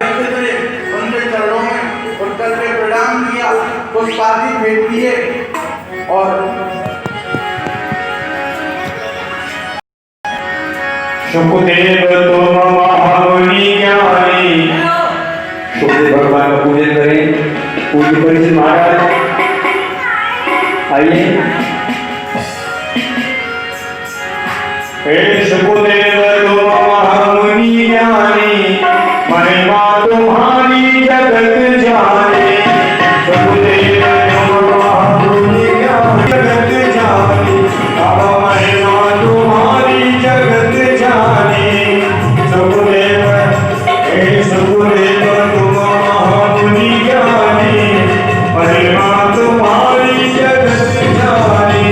उनके चरणों में उत्तर पे प्रणाम किया, पुष्पादि भेंट किए और सुखदेव तुम महामुनि ज्ञानी। सुखदेव भगवान का पूजन करें। पूज्य परीक्षित महाराज आइए। हे सुखदेव तुम महामुनि ज्ञानी, महिमा तुम्हारी जगत जाने। सुखदेव तुम महामुनि ज्ञानी, जगत जाने। अब महिमा तुम्हारी जगत जाने। सुखदेव हे सुखदेव तुम महामुनि ज्ञानी, महिमा तुम्हारी जगत जाने।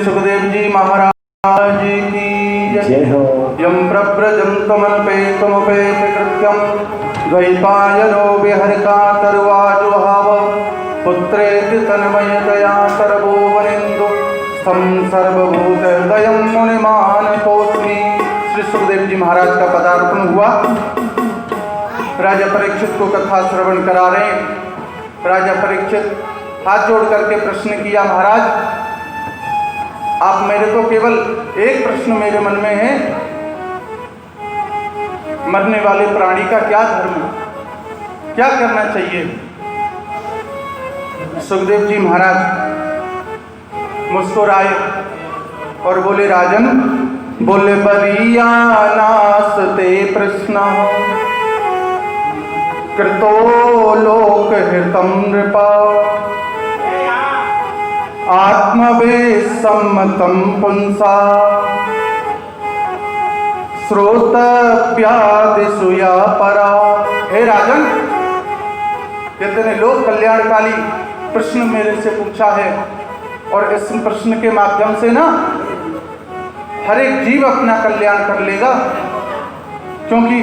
सुखदेव जी महाराज की जय हो। यम प्रव्रजन्तमनुपेतमुपेत कृत्यं द्वैपायनो विहरिकातर्वाजुहाव पुत्रेति तन्मयतया सर्वो वरेन्दु स्थम सर्वभूत हृदयं मुनिमानतोऽस्मि। श्री सुखदेव जी महाराज का पदार्पण हुआ। राजा परीक्षित को कथा श्रवण करा रहे हैं। राजा परीक्षित हाथ जोड़ करके प्रश्न किया, महाराज आप मेरे को केवल एक प्रश्न मेरे मन में है, मरने वाले प्राणी का क्या धर्म है, क्या करना चाहिए? सुखदेव जी महाराज मुस्कुराए और बोले, राजन बोले बरिया नास्ते प्रश्न कृतो लोक हितम नृपा आत्मवे सम्मतम पुंसा श्रोतव्यादिशुया परा। हे राजन, कितने लोक कल्याणकारी प्रश्न मेरे से पूछा है और इस प्रश्न के माध्यम से ना हर एक जीव अपना कल्याण कर लेगा, क्योंकि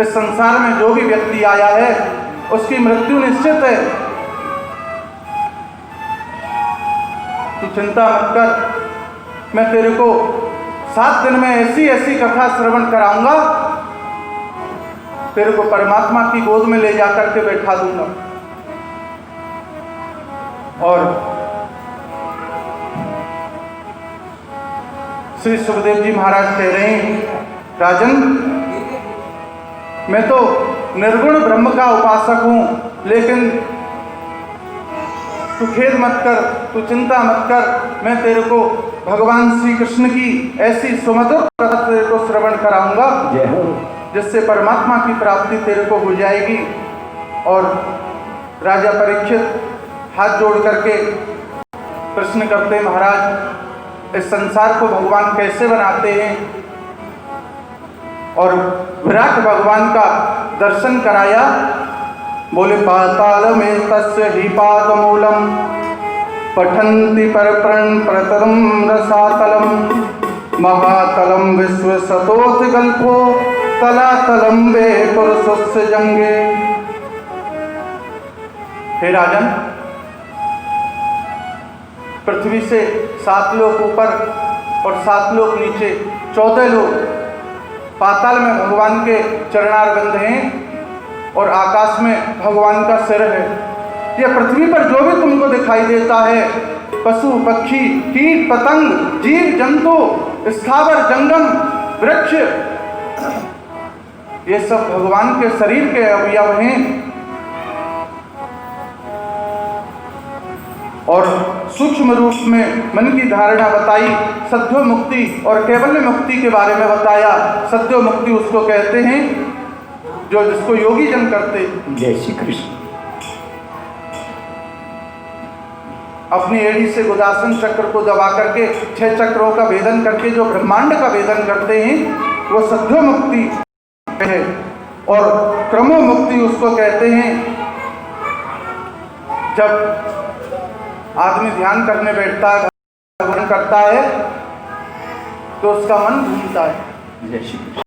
इस संसार में जो भी व्यक्ति आया है उसकी मृत्यु निश्चित है। तू चिंता मत कर, मैं तेरे को 7 दिन में ऐसी ऐसी कथा श्रवण कराऊंगा, तेरे को परमात्मा की गोद में ले जाकर के बैठा दूंगा। और श्री सुखदेव जी महाराज कह रहे हैं, राजन मैं तो निर्गुण ब्रह्म का उपासक हूं, लेकिन तू खेद मत कर, तू चिंता मत कर, मैं तेरे को भगवान श्री कृष्ण की ऐसी सुमधुर कथा तेरे को श्रवण कराऊंगा जिससे परमात्मा की प्राप्ति तेरे को हो जाएगी। और राजा परीक्षित हाथ जोड़ करके प्रश्न करते, महाराज इस संसार को भगवान कैसे बनाते हैं? और विराट भगवान का दर्शन कराया। बोले, पाताल में तस्य ही पादमूलम पठन्ति परप्रण प्रतरम रसातलम महातलम विश्व सतोत्कल्पो तलातलम वे पुरुषस्य जंगे। हे राजन, पृथ्वी से 7 लोक ऊपर और 7 लोक नीचे 14 लोक पाताल में भगवान के चरणारविंद हैं और आकाश में भगवान का सिर है। यह पृथ्वी पर जो भी तुमको दिखाई देता है, पशु पक्षी कीट पतंग जीव जंतु स्थावर जंगम वृक्ष, ये सब भगवान के शरीर के अवयव हैं। और सूक्ष्म रूप में मन की धारणा बताई, सद्यो मुक्ति और कैवल्य मुक्ति के बारे में बताया। सद्यो मुक्ति उसको कहते हैं जो जिसको योगी जन करते। जय श्री कृष्ण। अपनी एड़ी से गुदासन चक्र को दबा करके 6 चक्रों का भेदन करके जो ब्रह्मांड का भेदन करते हैं वो सद्यो मुक्ति है। और क्रमो मुक्ति उसको कहते हैं जब आदमी ध्यान करने बैठता है, भगवान करता है तो उसका मन घूमता है। जय श्री कृष्ण।